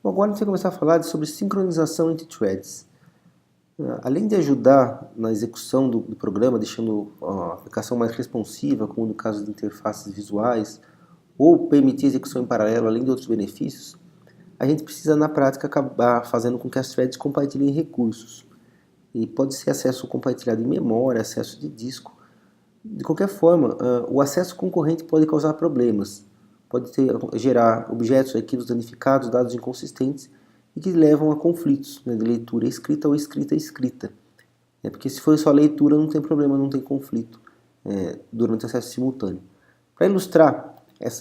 Bom, agora a gente vai começar a falar sobre sincronização entre threads. Além de ajudar na execução do programa, deixando a aplicação mais responsiva, como no caso de interfaces visuais, ou permitir execução em paralelo, além de outros benefícios, a gente precisa na prática acabar fazendo com que as threads compartilhem recursos. E pode ser acesso compartilhado de memória, acesso de disco. De qualquer forma, o acesso concorrente pode causar problemas. Pode gerar objetos, arquivos danificados, dados inconsistentes e que levam a conflitos, né, de leitura escrita ou escrita. Porque se for só leitura não tem problema, não tem conflito durante o acesso simultâneo. Para ilustrar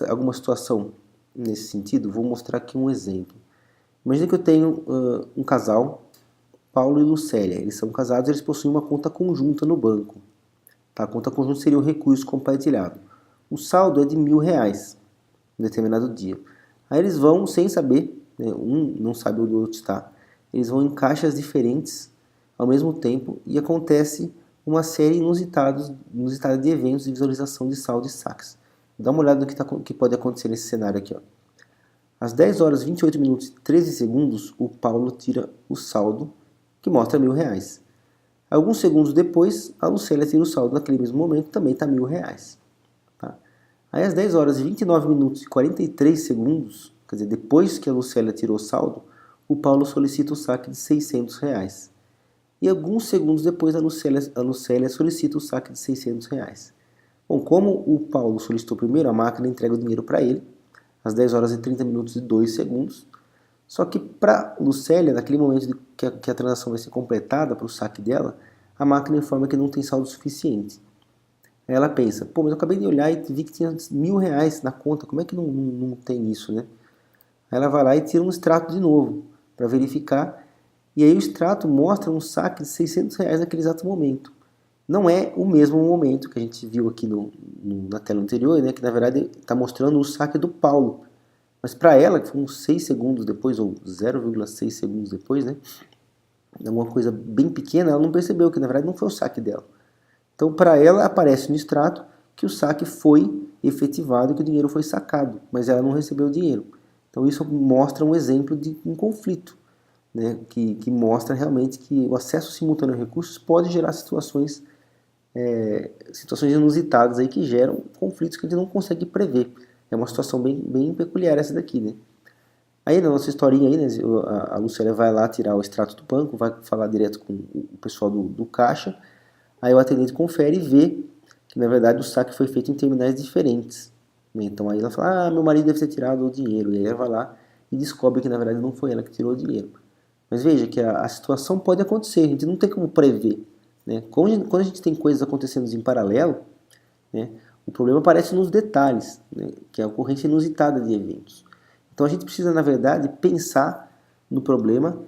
alguma situação nesse sentido, vou mostrar aqui um exemplo. Imagina que eu tenho um casal, Paulo e Lucélia. Eles são casados e eles possuem uma conta conjunta no banco. Tá? A conta conjunta seria um recurso compartilhado. O saldo é de R$1.000 em determinado dia. Aí eles vão, sem saber, né, um não sabe onde o outro está, eles vão em caixas diferentes ao mesmo tempo e acontece uma série inusitada de eventos de visualização de saldo e saques. Dá uma olhada no que pode acontecer nesse cenário aqui. Ó. Às 10 horas 28 minutos e 13 segundos, o Paulo tira o saldo, que mostra R$1.000. Alguns segundos depois, a Lucélia tira o saldo naquele mesmo momento, também está R$1.000. Tá? Aí às 10 horas 29 minutos e 43 segundos, quer dizer, depois que a Lucélia tirou o saldo, o Paulo solicita o saque de R$600. E alguns segundos depois, a Lucélia solicita o saque de R$600. Bom, como o Paulo solicitou primeiro, a máquina entrega o dinheiro para ele, às 10 horas e 30 minutos e 2 segundos. Só que para Lucélia, naquele momento que a transação vai ser completada para o saque dela, a máquina informa que não tem saldo suficiente. Aí ela pensa, pô, mas eu acabei de olhar e vi que tinha R$1.000 na conta, como é que não tem isso, né? Aí ela vai lá e tira um extrato de novo, para verificar, e aí o extrato mostra um saque de R$600 naquele exato momento. Não é o mesmo momento que a gente viu aqui na tela anterior, né, que na verdade está mostrando o saque do Paulo. Mas para ela, que foi uns 6 segundos depois, ou 0,6 segundos depois, né, alguma coisa bem pequena, ela não percebeu que na verdade não foi o saque dela. Então para ela aparece no extrato que o saque foi efetivado, que o dinheiro foi sacado, mas ela não recebeu o dinheiro. Então isso mostra um exemplo de um conflito, né, que mostra realmente que o acesso simultâneo a recursos pode gerar situações inusitadas aí que geram conflitos que a gente não consegue prever. É uma situação bem peculiar essa daqui, né? Aí na nossa historinha aí, né, a Lucélia vai lá tirar o extrato do banco, vai falar direto com o pessoal do caixa, aí o atendente confere e vê que na verdade o saque foi feito em terminais diferentes. Né? Então aí ela fala, meu marido deve ter tirado o dinheiro, e aí ela vai lá e descobre que na verdade não foi ela que tirou o dinheiro. Mas veja que a situação pode acontecer, a gente não tem como prever. Né? Quando a gente tem coisas acontecendo em paralelo, né, o problema aparece nos detalhes, né, que é a ocorrência inusitada de eventos. Então a gente precisa, na verdade, pensar no problema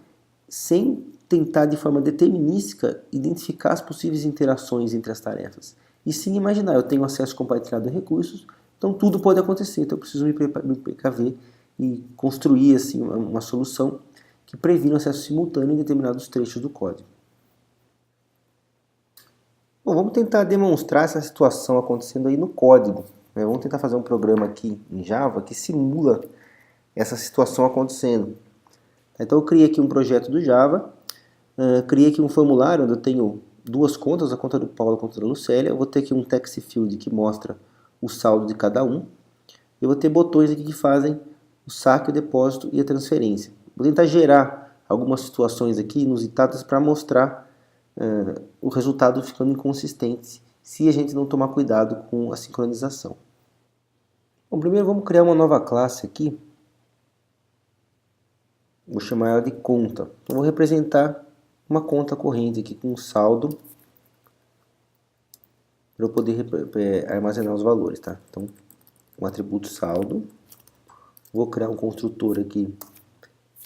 sem tentar de forma determinística identificar as possíveis interações entre as tarefas. E sim imaginar, eu tenho acesso compartilhado a recursos, então tudo pode acontecer, então eu preciso me precaver e construir assim, uma solução que previna o acesso simultâneo em determinados trechos do código. Bom, vamos tentar demonstrar essa situação acontecendo aí no código. Né? Vamos tentar fazer um programa aqui em Java que simula essa situação acontecendo. Então eu criei aqui um projeto do Java, criei aqui um formulário onde eu tenho duas contas, a conta do Paulo e a conta da Lucélia. Eu vou ter aqui um text field que mostra o saldo de cada um. Eu vou ter botões aqui que fazem o saque, o depósito e a transferência. Vou tentar gerar algumas situações aqui inusitadas para mostrar o resultado ficando inconsistente se a gente não tomar cuidado com a sincronização. Bom, primeiro vamos criar uma nova classe aqui. Vou chamar ela de conta. Eu vou representar uma conta corrente aqui com saldo para eu poder armazenar os valores. Tá? Então, um atributo saldo. Vou criar um construtor aqui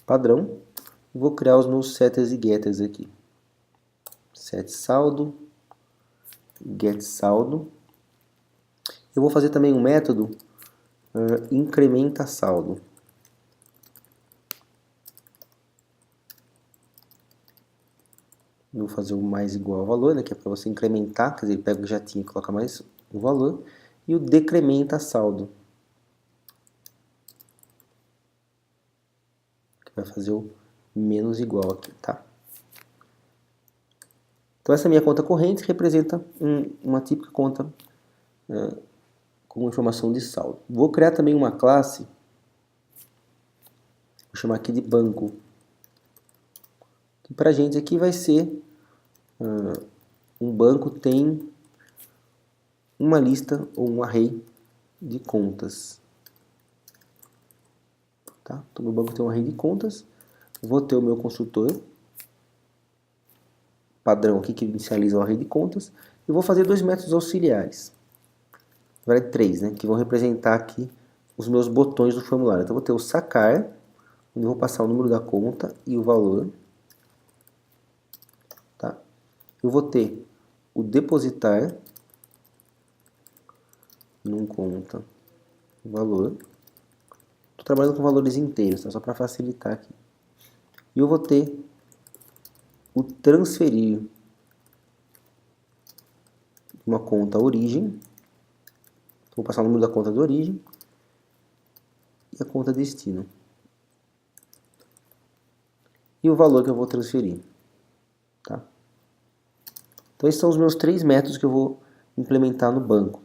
padrão. Vou criar os meus setters e getters aqui. Set saldo, get saldo. Eu vou fazer também um método incrementa saldo. Vou fazer o mais igual ao valor, né, que é para você incrementar, quer dizer, ele pega o que já tinha e coloca mais um valor. E o decrementa saldo, Vai fazer o menos igual aqui, tá? Então essa minha conta corrente representa uma típica conta com informação de saldo. Vou criar também uma classe, vou chamar aqui de banco. Que pra gente aqui vai ser, um banco tem uma lista ou um array de contas. Tá? Então meu banco tem um array de contas, vou ter o meu construtor padrão aqui que inicializa o array de contas, e vou fazer dois métodos auxiliares. Na verdade, três, né? Que vão representar aqui os meus botões do formulário. Então, eu vou ter o sacar, onde eu vou passar o número da conta e o valor. Tá? Eu vou ter o depositar, num conta, o valor. Estou trabalhando com valores inteiros, tá? Só para facilitar aqui. E eu vou ter o transferir uma conta origem. Vou passar o número da conta de origem e a conta destino. E o valor que eu vou transferir. Tá? Então esses são os meus três métodos que eu vou implementar no banco.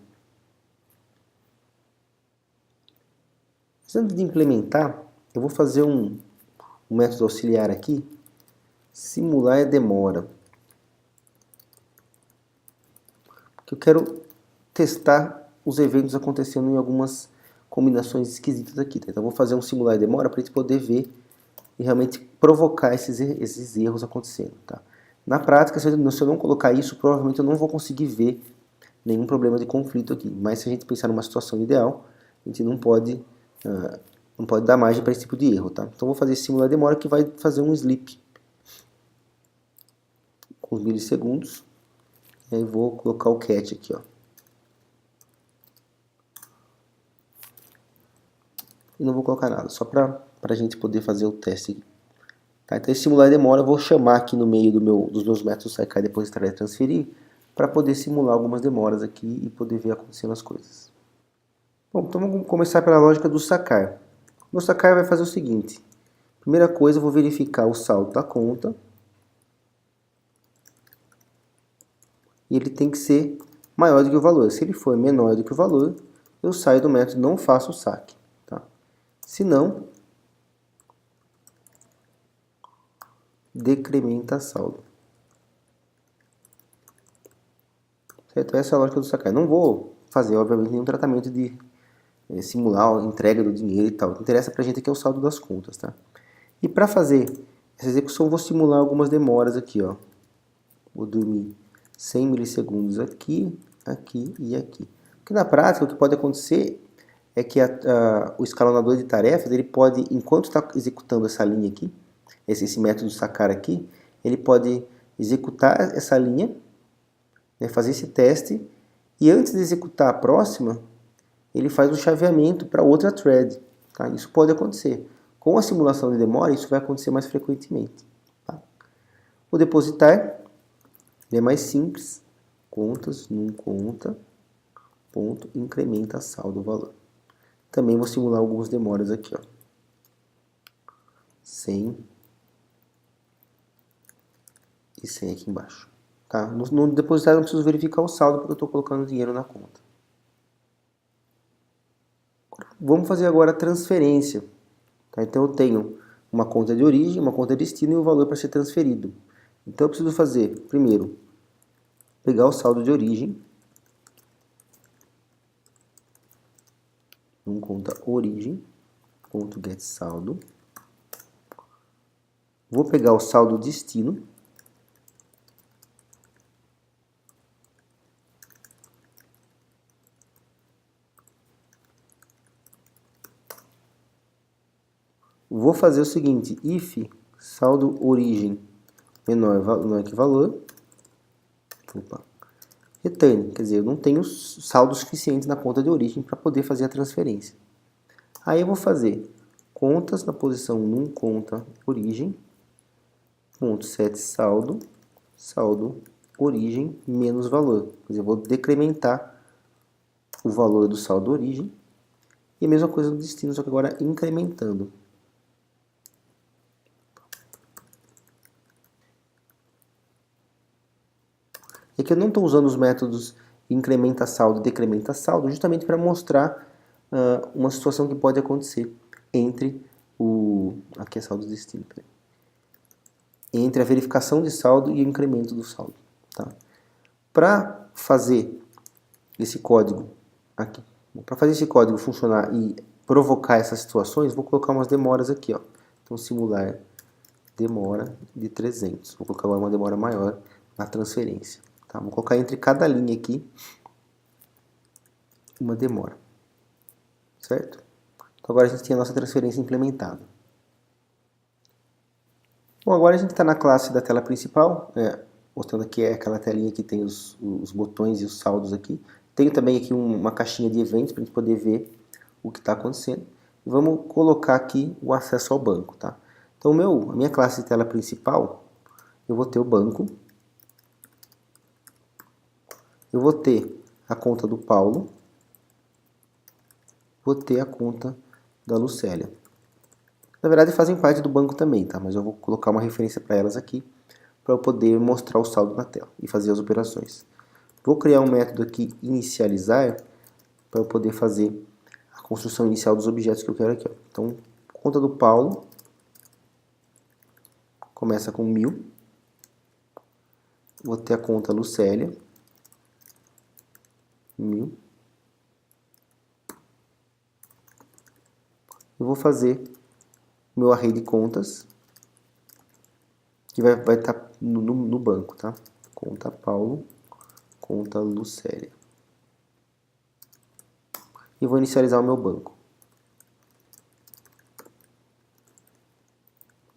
Mas antes de implementar, eu vou fazer um método auxiliar aqui, simular a demora. Porque eu quero testar os eventos acontecendo em algumas combinações esquisitas aqui. Tá? Então eu vou fazer um simular a demora para a gente poder ver e realmente provocar esses erros acontecendo. Tá? Na prática, se eu não colocar isso, provavelmente eu não vou conseguir ver nenhum problema de conflito aqui. Mas se a gente pensar numa situação ideal, a gente não pode dar margem para esse tipo de erro. Tá? Então eu vou fazer esse simular demora que vai fazer um sleep com os milissegundos. E aí vou colocar o catch aqui. Ó. E não vou colocar nada, só para a gente poder fazer o teste aqui. Tá? Então esse simular demora eu vou chamar aqui no meio dos meus métodos sacar, depositar e transferir, para poder simular algumas demoras aqui e poder ver acontecendo as coisas. Bom, então vamos começar pela lógica do sacar. O meu sacar vai fazer o seguinte. Primeira coisa, eu vou verificar o saldo da conta. E ele tem que ser maior do que o valor. Se ele for menor do que o valor, eu saio do método e não faço o saque. Tá? Se não, decrementa saldo. Certo? Essa é a lógica do sacar. Não vou fazer, obviamente, nenhum tratamento de simular a entrega do dinheiro e tal. O que interessa pra gente aqui é o saldo das contas. Tá? E para fazer essa execução, eu vou simular algumas demoras aqui. Ó. Vou dormir 100 milissegundos aqui, aqui e aqui. Porque na prática o que pode acontecer é que o escalonador de tarefas, ele pode, enquanto está executando essa linha aqui, esse método sacar aqui, ele pode executar essa linha, né, fazer esse teste, e antes de executar a próxima, ele faz um chaveamento para outra thread. Tá? Isso pode acontecer. Com a simulação de demora, isso vai acontecer mais frequentemente. Tá? O depositar é mais simples, contas, num conta, ponto, incrementa saldo valor. Também vou simular algumas demoras aqui, ó. 100 e 100 aqui embaixo. Tá? No depositar eu não preciso verificar o saldo porque eu estou colocando dinheiro na conta. Vamos fazer agora a transferência. Tá? Então eu tenho uma conta de origem, uma conta de destino e o valor para ser transferido. Então eu preciso fazer, primeiro, pegar o saldo de origem, num conta origem, ponto get saldo. Vou pegar o saldo destino, vou fazer o seguinte, if saldo origem menor que valor, opa, return, quer dizer, eu não tenho saldo suficiente na conta de origem para poder fazer a transferência. Aí eu vou fazer contas na posição num conta origem, ponto set saldo, saldo origem menos valor. Quer dizer, eu vou decrementar o valor do saldo origem e a mesma coisa no destino, só que agora incrementando. E aqui eu não estou usando os métodos incrementa saldo e decrementa saldo justamente para mostrar uma situação que pode acontecer entre aqui é saldo de destino, entre a verificação de saldo e o incremento do saldo. Tá? Para fazer esse código aqui, para fazer esse código funcionar e provocar essas situações, vou colocar umas demoras aqui, ó. Então simular demora de 300. Vou colocar agora uma demora maior na transferência. Tá? Vou colocar entre cada linha aqui uma demora, certo? Então agora a gente tem a nossa transferência implementada. Bom, agora a gente está na classe da tela principal, mostrando aqui aquela telinha que tem os botões e os saldos aqui. Tenho também aqui uma caixinha de eventos para a gente poder ver o que está acontecendo. E vamos colocar aqui o acesso ao banco. Tá? Então a minha classe de tela principal, eu vou ter o banco, eu vou ter a conta do Paulo, vou ter a conta da Lucélia. Na verdade fazem parte do banco também, tá? Mas eu vou colocar uma referência para elas aqui, para eu poder mostrar o saldo na tela e fazer as operações. Vou criar um método aqui, inicializar, para eu poder fazer a construção inicial dos objetos que eu quero aqui. Ó. Então, conta do Paulo, começa com 1000. Vou ter a conta Lucélia, 1000. Eu vou fazer meu array de contas, que vai estar no banco, tá? Conta Paulo, conta Lucélia. E vou inicializar o meu banco.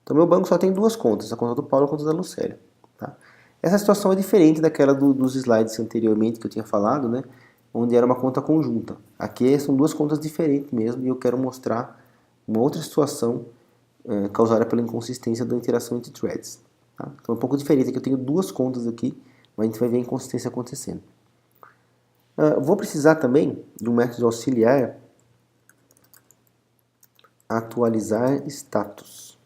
Então, meu banco só tem duas contas, a conta do Paulo e a conta da Lucélia. Tá? Essa situação é diferente daquela dos slides anteriormente que eu tinha falado, né? Onde era uma conta conjunta. Aqui são duas contas diferentes mesmo, e eu quero mostrar uma outra situação causada pela inconsistência da interação entre threads. Tá? Então é um pouco diferente, aqui eu tenho duas contas aqui, mas a gente vai ver a inconsistência acontecendo. Vou precisar também de um método auxiliar, atualizar status,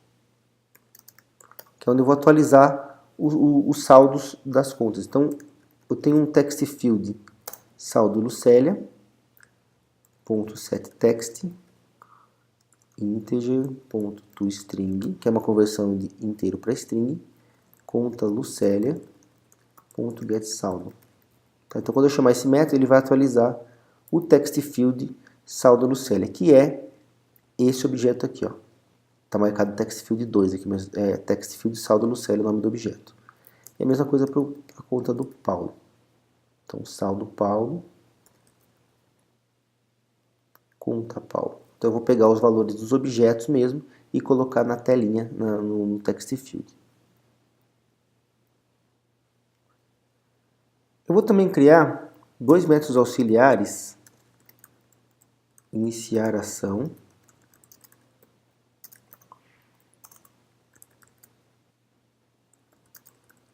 que é onde eu vou atualizar os saldos das contas. Então eu tenho um text field saldo Lucélia, .setText, integer.toString, que é uma conversão de inteiro para string, conta Lucélia.getSaldo. Tá? Então, quando eu chamar esse método, ele vai atualizar o text field saldo Lucélia, que é esse objeto aqui. Está marcado text field 2 aqui, mas é text field saldo Lucélia, o nome do objeto. E a mesma coisa para a conta do Paulo. Então, saldo Paulo, conta Paulo. Então eu vou pegar os valores dos objetos mesmo e colocar na telinha, no text field. Eu vou também criar dois métodos auxiliares, iniciar ação,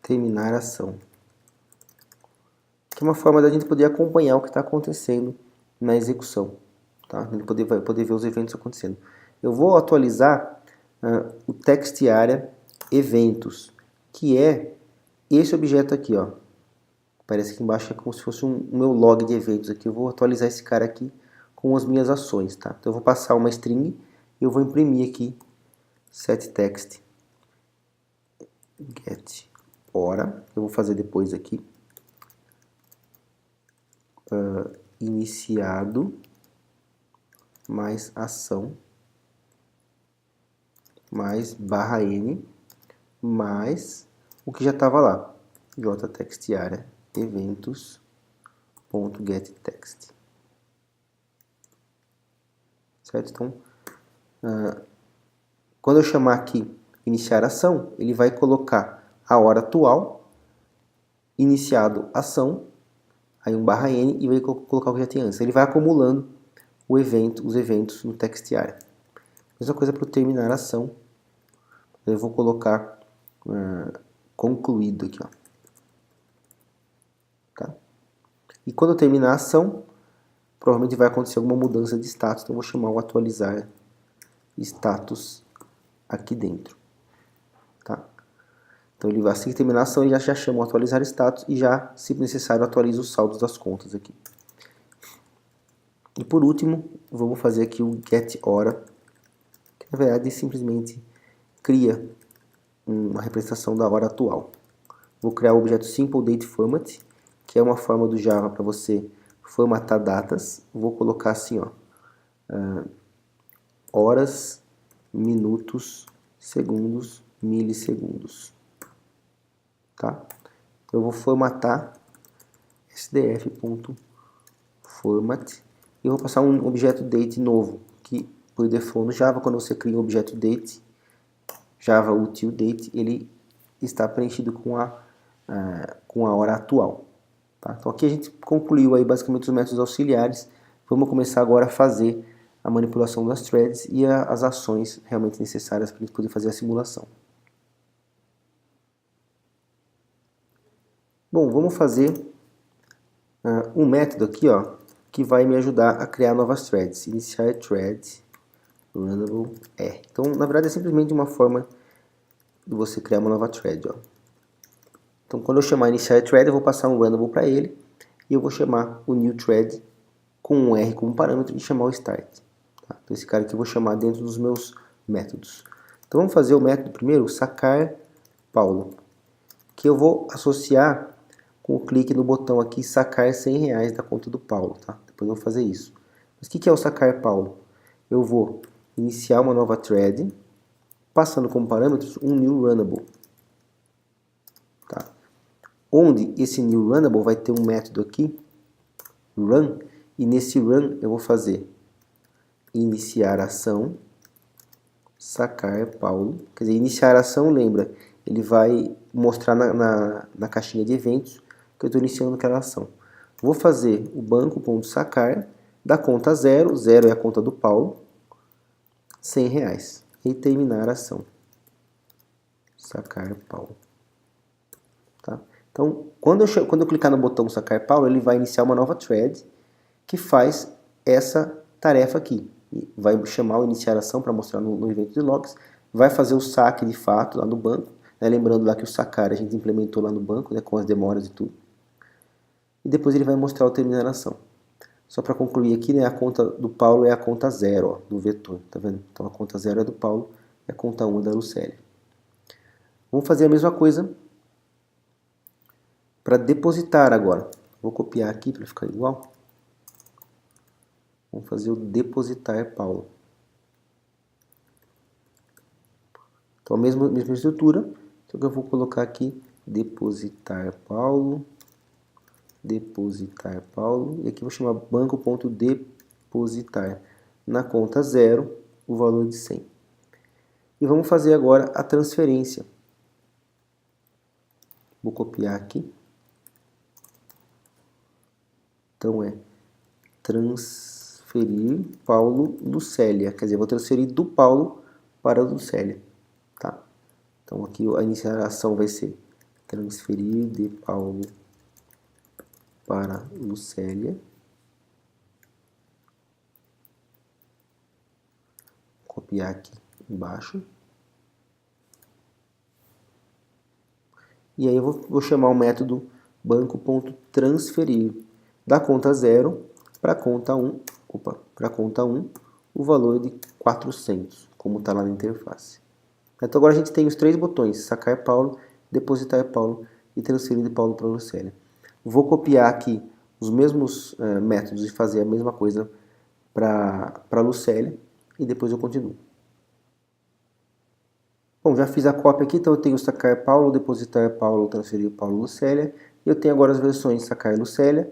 terminar ação, que é uma forma da gente poder acompanhar o que está acontecendo na execução. Tá? A gente vai poder ver os eventos acontecendo. Eu vou atualizar o text area eventos, que é esse objeto aqui. Ó. Aparece aqui embaixo, é como se fosse o meu log de eventos aqui. Eu vou atualizar esse cara aqui com as minhas ações. Tá? Então eu vou passar uma string e eu vou imprimir aqui setText get hora. Eu vou fazer depois aqui iniciado mais ação mais /n mais o que já estava lá, jtextArea eventos.getText. Certo? Então, quando eu chamar aqui iniciar ação, ele vai colocar a hora atual, iniciado ação, aí um /n e vai colocar o que já tinha antes. Ele vai acumulando os eventos no text area. Mesma coisa para terminar a ação. Eu vou colocar concluído aqui. Ó. Tá? E quando eu terminar a ação, provavelmente vai acontecer alguma mudança de status. Então eu vou chamar o atualizar status aqui dentro. Tá? Então ele vai, assim que terminar a ação, ele já chama o atualizar status e já, se necessário, atualiza os saldos das contas aqui. E por último, vamos fazer aqui o getHora, que na verdade simplesmente cria uma representação da hora atual. Vou criar o objeto SimpleDateFormat, que é uma forma do Java para você formatar datas. Vou colocar assim, ó, horas, minutos, segundos, milissegundos. Tá? Eu vou formatar sdf.format e vou passar um objeto date novo, que por default no Java, quando você cria um objeto date, Java util_date, ele está preenchido com a hora atual. Tá? Então aqui a gente concluiu aí basicamente os métodos auxiliares. Vamos começar agora a fazer a manipulação das threads e as ações realmente necessárias para a gente poder fazer a simulação. Bom, vamos fazer um método aqui, ó, que vai me ajudar a criar novas threads. Iniciar thread runnable é. Então, na verdade, é simplesmente uma forma de você criar uma nova thread, ó. Então, quando eu chamar iniciar thread, eu vou passar um runnable para ele e eu vou chamar o new thread com um R como parâmetro e chamar o start. Tá? Então, esse cara aqui eu vou chamar dentro dos meus métodos. Então, vamos fazer o método primeiro, sacar Paulo, que eu vou associar com o clique no botão aqui, sacar R$100 da conta do Paulo. Tá? Depois eu vou fazer isso. Mas o que é o sacar Paulo? Eu vou iniciar uma nova thread, passando como parâmetros um new runnable. Tá? Onde esse new runnable vai ter um método aqui, run, e nesse run eu vou fazer iniciar ação, sacar Paulo. Quer dizer, iniciar ação, lembra, ele vai mostrar na caixinha de eventos que eu estou iniciando aquela ação. Vou fazer o banco.sacar da conta 0, 0 é a conta do Paulo, R$100. E terminar a ação. Sacar Paulo. Tá? Então, quando eu clicar no botão sacar Paulo, ele vai iniciar uma nova thread que faz essa tarefa aqui. Vai chamar o iniciar ação para mostrar no evento de logs, vai fazer o saque de fato lá no banco, né? Lembrando lá que o sacar a gente implementou lá no banco, né, com as demoras e tudo. E depois ele vai mostrar o terminar a ação. Só para concluir aqui, né, a conta do Paulo é a conta 0, ó, do vetor, tá vendo? Então a conta 0 é do Paulo e a conta 1 é da Lucélia. Vamos fazer a mesma coisa para depositar agora. Vou copiar aqui para ficar igual. Vamos fazer o depositar Paulo. Então a mesma estrutura, só que eu vou colocar aqui depositar Paulo, e aqui eu vou chamar banco.depositar na conta 0 o valor de 100. E vamos fazer agora a transferência. Vou copiar aqui. Então é transferir Paulo Lucélia. Quer dizer, vou transferir do Paulo para a Lucélia. Tá? Então aqui a iniciação vai ser transferir de Paulo para Lucélia. Copiar aqui embaixo. E aí eu vou chamar o método banco.transferir da conta 0 para a conta 1, o valor de 400, como está lá na interface. Então agora a gente tem os três botões, sacar Paulo, depositar Paulo e transferir de Paulo para Lucélia. Vou copiar aqui os mesmos métodos e fazer a mesma coisa para Lucélia e depois eu continuo. Bom, já fiz a cópia aqui, então eu tenho sacar Paulo, depositar Paulo, transferir Paulo Lucélia. E eu tenho agora as versões sacar Lucélia,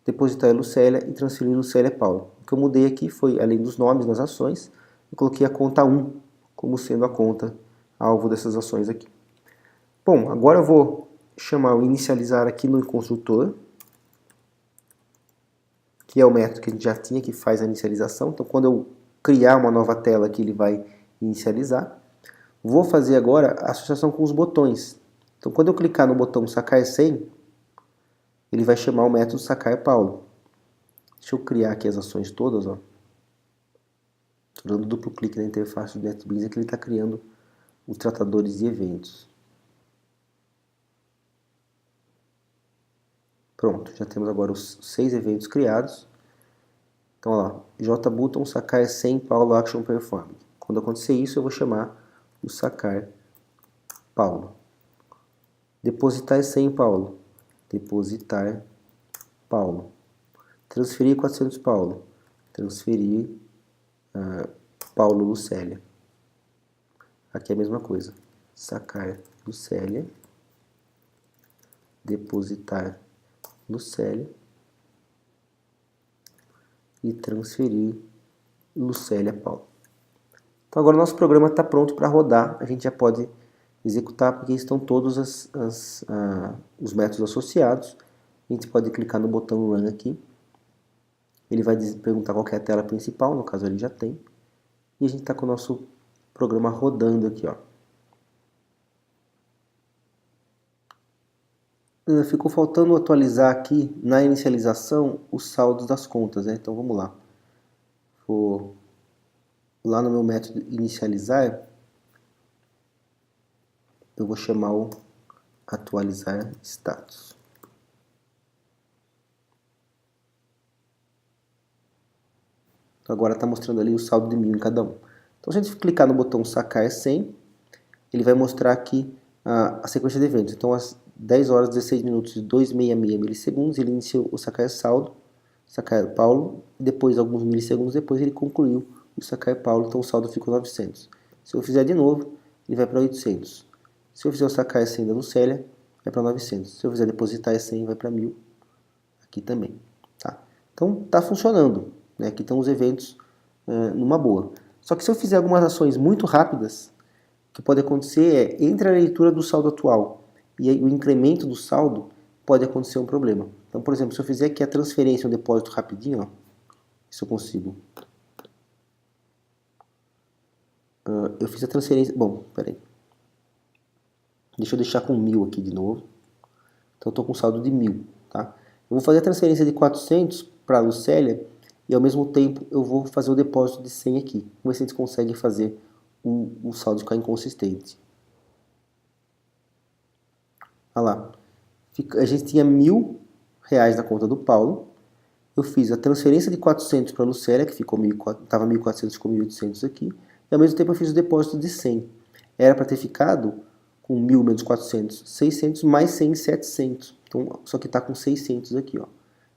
depositar Lucélia e transferir Lucélia Paulo. O que eu mudei aqui foi, além dos nomes nas ações, eu coloquei a conta 1 como sendo a conta alvo dessas ações aqui. Bom, agora eu vou chamar o inicializar aqui no construtor, que é o método que a gente já tinha, que faz a inicialização. Então, quando eu criar uma nova tela aqui, ele vai inicializar. Vou fazer agora a associação com os botões. Então, quando eu clicar no botão sacar 100, ele vai chamar o método sacar Paulo. Deixa eu criar aqui as ações todas, ó. Estou dando duplo clique na interface do NetBeans, que ele está criando os tratadores de eventos. Pronto, já temos agora os 6 eventos criados. Então, ó, JButton sacar 100 Paulo action performed. Quando acontecer isso, eu vou chamar o sacar Paulo. Depositar 100 Paulo. Depositar Paulo. Transferir 400 Paulo. Transferir Paulo Lucélia. Aqui é a mesma coisa. Sacar Lucélia. Depositar Lucélia. E transferir Lucélia Paulo. Então agora o nosso programa está pronto para rodar. A gente já pode executar porque estão todos os métodos associados. A gente pode clicar no botão Run aqui. Ele vai perguntar qual que é a tela principal, no caso ele já tem. E a gente está com o nosso programa rodando aqui, ó. Ficou faltando atualizar aqui na inicialização os saldos das contas, né? Então vamos lá. Vou lá no meu método inicializar, eu vou chamar o atualizar status. Agora está mostrando ali o saldo de 1000 em cada um. Então se a gente clicar no botão sacar 100, ele vai mostrar aqui a sequência de eventos. Então às 10 horas 16 minutos e 266 milissegundos ele iniciou o sacar saldo, sacar Paulo, e depois alguns milissegundos depois ele concluiu o sacar Paulo, então o saldo ficou 900. Se eu fizer de novo, ele vai para 800. Se eu fizer o sacar 100 da Lucélia, vai para 900. Se eu fizer depositar 100, vai para 1000. Aqui também. Tá? Então está funcionando. Né? Aqui estão os eventos numa boa. Só que se eu fizer algumas ações muito rápidas, o que pode acontecer é, entre a leitura do saldo atual e o incremento do saldo, pode acontecer um problema. Então, por exemplo, se eu fizer aqui a transferência, um depósito rapidinho, ó, se eu consigo. Eu fiz a transferência... Bom, peraí. Deixa eu deixar com 1000 aqui de novo. Então, eu estou com saldo de 1000. Tá? Eu vou fazer a transferência de 400 para a Lucélia e, ao mesmo tempo, eu vou fazer o depósito de 100 aqui. Vamos ver se a gente consegue fazer o saldo ficar inconsistente. Olha lá. A gente tinha R$1000 na conta do Paulo. Eu fiz a transferência de 400 para a Lucélia, que ficou estava 1.400, ficou 1.800 aqui. E ao mesmo tempo eu fiz o depósito de 100. Era para ter ficado com 1.000 menos 400, 600, mais 100, 700. Então, só que está com 600 aqui. Ó. A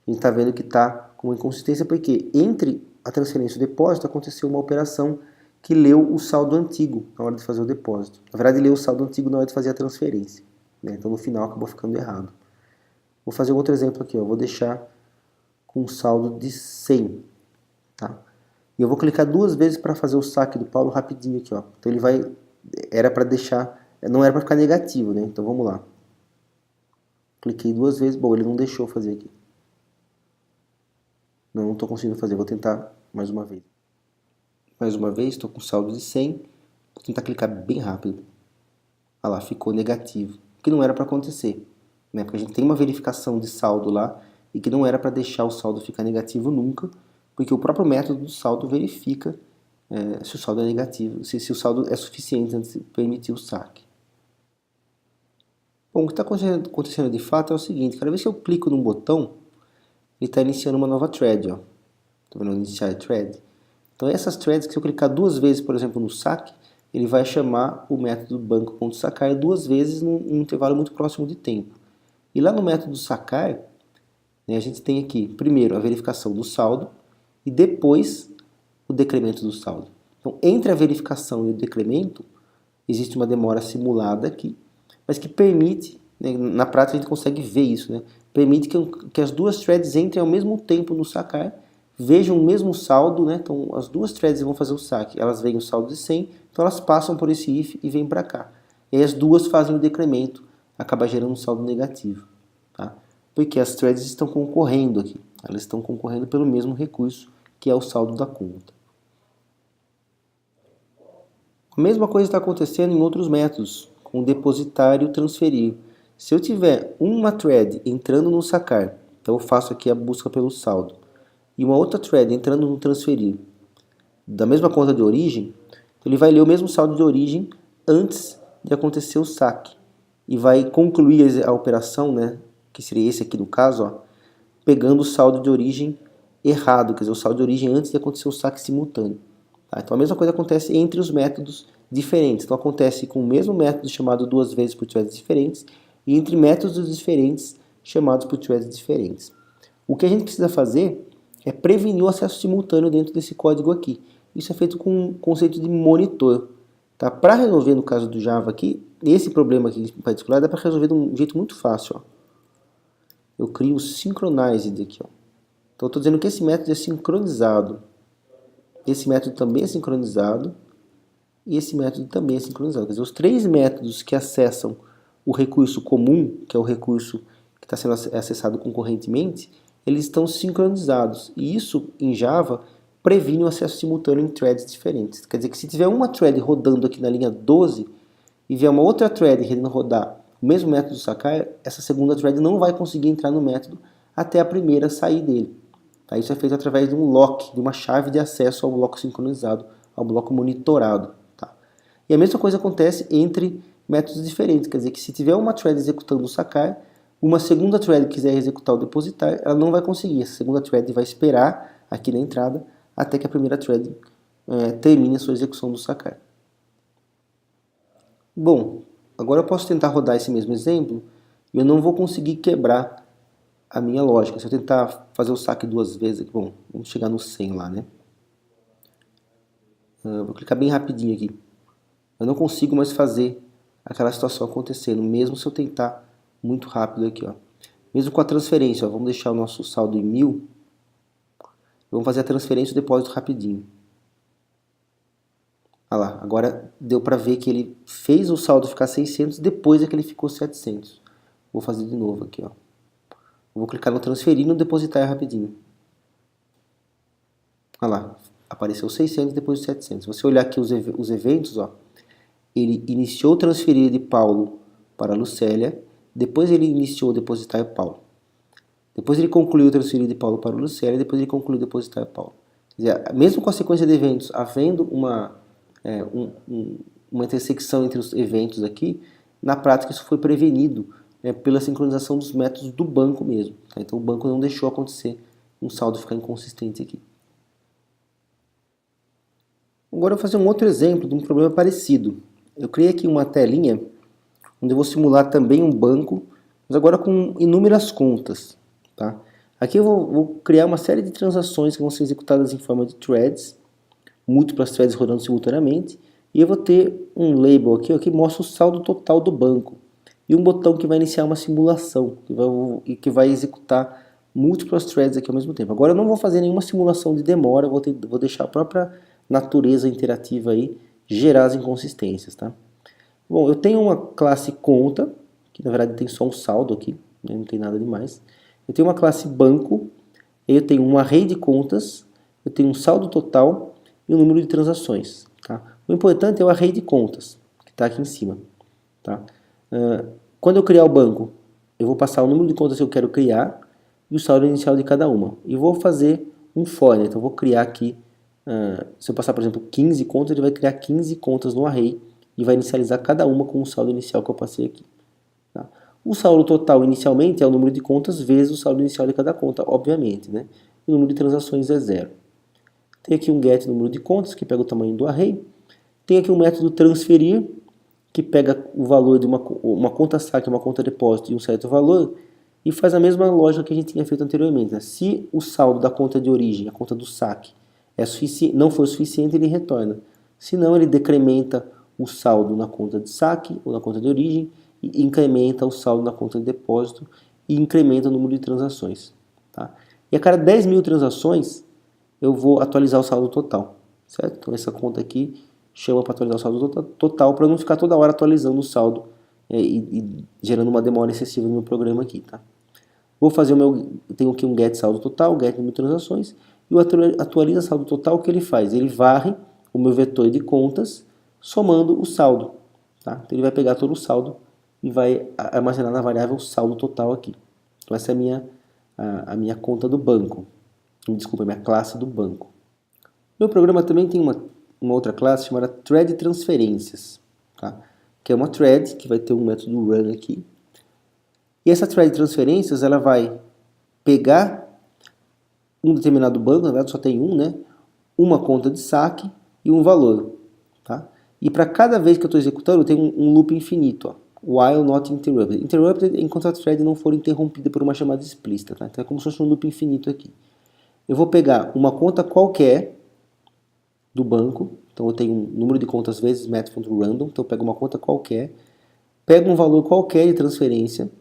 gente está vendo que está com uma inconsistência, porque entre a transferência e o depósito aconteceu uma operação que leu o saldo antigo na hora de fazer o depósito. Na verdade, leu o saldo antigo na hora de fazer a transferência. Né? Então, no final, acabou ficando errado. Vou fazer um outro exemplo aqui. Ó. Vou deixar com um saldo de 100. Tá? E eu vou clicar 2 vezes para fazer o saque do Paulo rapidinho aqui. Ó. Então, ele vai... Era para deixar... Não era para ficar negativo, né? Então, vamos lá. Cliquei 2 vezes. Bom, ele não deixou fazer aqui. Não estou conseguindo fazer. Vou tentar mais uma vez. Mais uma vez, estou com saldo de 100. Vou tentar clicar bem rápido. Olha lá, ficou negativo. O que não era para acontecer. Né? Porque a gente tem uma verificação de saldo lá e que não era para deixar o saldo ficar negativo nunca, porque o próprio método do saldo verifica se o saldo é negativo, se o saldo é suficiente antes de permitir o saque. Bom, o que está acontecendo de fato é o seguinte, cada vez que eu clico num botão, ele está iniciando uma nova thread. Estou vendo iniciar thread. Então essas threads, que se eu clicar 2 vezes, por exemplo, no saque, ele vai chamar o método banco.sacar 2 vezes num intervalo muito próximo de tempo. E lá no método sacar, né, a gente tem aqui, primeiro, a verificação do saldo e depois o decremento do saldo. Então, entre a verificação e o decremento, existe uma demora simulada aqui, mas que permite, né, na prática a gente consegue ver isso, né, permite que as duas threads entrem ao mesmo tempo no sacar, vejam o mesmo saldo, né, então as duas threads vão fazer o saque, elas veem o saldo de 100, então elas passam por esse if e vêm para cá. E aí as duas fazem o decremento, acaba gerando um saldo negativo. Tá? Porque as threads estão concorrendo aqui, elas estão concorrendo pelo mesmo recurso, que é o saldo da conta. A mesma coisa está acontecendo em outros métodos, com o depositar e o transferir. Se eu tiver uma thread entrando no sacar, então eu faço aqui a busca pelo saldo, e uma outra thread entrando no transferir, da mesma conta de origem, ele vai ler o mesmo saldo de origem antes de acontecer o saque, e vai concluir a operação, né, que seria esse aqui no caso, ó, pegando o saldo de origem errado, quer dizer, o saldo de origem antes de acontecer o saque simultâneo. Tá? Então a mesma coisa acontece entre os métodos diferentes. Então acontece com o mesmo método chamado duas vezes por threads diferentes e entre métodos diferentes chamados por threads diferentes. O que a gente precisa fazer é prevenir o acesso simultâneo dentro desse código aqui. Isso é feito com o conceito de monitor. Tá? Para resolver no caso do Java aqui, esse problema aqui em particular dá para resolver de um jeito muito fácil. Ó. Eu crio o synchronized aqui. Ó. Então eu estou dizendo que esse método é sincronizado. Esse método também é sincronizado. E esse método também é sincronizado. Quer dizer, os três métodos que acessam o recurso comum, que é o recurso que está sendo acessado concorrentemente, eles estão sincronizados. E isso, em Java, previne o acesso simultâneo em threads diferentes. Quer dizer que se tiver uma thread rodando aqui na linha 12 e vier uma outra thread querendo rodar o mesmo método sacar, essa segunda thread não vai conseguir entrar no método até a primeira sair dele. Tá? Isso é feito através de um lock, de uma chave de acesso ao bloco sincronizado, ao bloco monitorado. Tá? E a mesma coisa acontece entre métodos diferentes. Quer dizer que se tiver uma thread executando o sacar, uma segunda thread quiser executar o depositar, ela não vai conseguir. Essa segunda thread vai esperar aqui na entrada até que a primeira thread termine a sua execução do sacar. Bom, agora eu posso tentar rodar esse mesmo exemplo e eu não vou conseguir quebrar a minha lógica. Se eu tentar fazer o saque duas vezes, bom, vamos chegar no 100 lá, né? Vou clicar bem rapidinho aqui. Eu não consigo mais fazer aquela situação acontecendo, mesmo se eu tentar muito rápido aqui, ó. Mesmo com a transferência, ó, vamos deixar o nosso saldo em 1000. Vamos fazer a transferência e o depósito rapidinho. Olha lá, agora deu para ver que ele fez o saldo ficar 600 depois é que ele ficou 700. Vou fazer de novo aqui, ó. Vou clicar no transferir e no depositar rapidinho. Olha lá, apareceu 600 depois de 700. Se você olhar aqui os eventos, ó, ele iniciou o transferir de Paulo para a Lucélia, depois ele iniciou o depositar Paulo. Depois ele concluiu o transferir de Paulo para a Lucélia, depois ele concluiu o depositar Paulo. Quer dizer, mesmo com a sequência de eventos, havendo uma intersecção entre os eventos aqui, na prática isso foi prevenido pela sincronização dos métodos do banco mesmo. Tá? Então o banco não deixou acontecer um saldo ficar inconsistente aqui. Agora eu vou fazer um outro exemplo de um problema parecido. Eu criei aqui uma telinha onde eu vou simular também um banco, mas agora com inúmeras contas. Tá? Aqui eu vou criar uma série de transações que vão ser executadas em forma de threads, múltiplas threads rodando simultaneamente, e eu vou ter um label aqui ó, que mostra o saldo total do banco, e um botão que vai iniciar uma simulação, que vai executar múltiplas threads aqui ao mesmo tempo. Agora eu não vou fazer nenhuma simulação de demora, vou deixar a própria natureza interativa aí gerar as inconsistências. Tá? Bom, eu tenho uma classe conta, que na verdade tem só um saldo aqui, né, não tem nada demais. Eu tenho uma classe banco, eu tenho um array de contas, eu tenho um saldo total e um número de transações. Tá? O importante é o array de contas, que está aqui em cima. Tá? Quando eu criar o banco, eu vou passar o número de contas que eu quero criar e o saldo inicial de cada uma. E vou fazer um for, né? Então eu vou criar aqui, se eu passar por exemplo 15 contas, ele vai criar 15 contas no array e vai inicializar cada uma com o saldo inicial que eu passei aqui. Tá? O saldo total inicialmente é o número de contas vezes o saldo inicial de cada conta, obviamente. Né? E o número de transações é 0. Tem aqui um get número de contas, que pega o tamanho do array. Tem aqui um método transferir, que pega o valor de uma conta saque, uma conta depósito de um certo valor, e faz a mesma lógica que a gente tinha feito anteriormente. Né? Se o saldo da conta de origem, a conta do saque, não for suficiente, ele retorna. Se não, ele decrementa o saldo na conta de saque ou na conta de origem, e incrementa o saldo na conta de depósito e incrementa o número de transações. Tá? E a cada 10 mil transações, eu vou atualizar o saldo total. Certo? Então essa conta aqui chama para atualizar o saldo total para não ficar toda hora atualizando o saldo e gerando uma demora excessiva no meu programa aqui. Tá? Vou fazer tenho aqui um get saldo total, get número de transações, e o atualiza saldo total, o que ele faz? Ele varre o meu vetor de contas somando o saldo. Tá? Então ele vai pegar todo o saldo e vai armazenar na variável saldo total aqui. Então essa é a minha conta do banco. Desculpa, a minha classe do banco. Meu programa também tem uma outra classe chamada thread transferências. Tá? Que é uma thread que vai ter um método run aqui. E essa thread de transferências, ela vai pegar um determinado banco, na verdade só tem um, né? Uma conta de saque e um valor. Tá? E para cada vez que eu estou executando, eu tenho um loop infinito. Ó. While not interrupted. Interrupted enquanto a thread não for interrompida por uma chamada explícita. Tá? Então é como se fosse um loop infinito aqui. Eu vou pegar uma conta qualquer do banco. Então eu tenho um número de contas vezes math.random. Então eu pego uma conta qualquer. Pego um valor qualquer de transferência,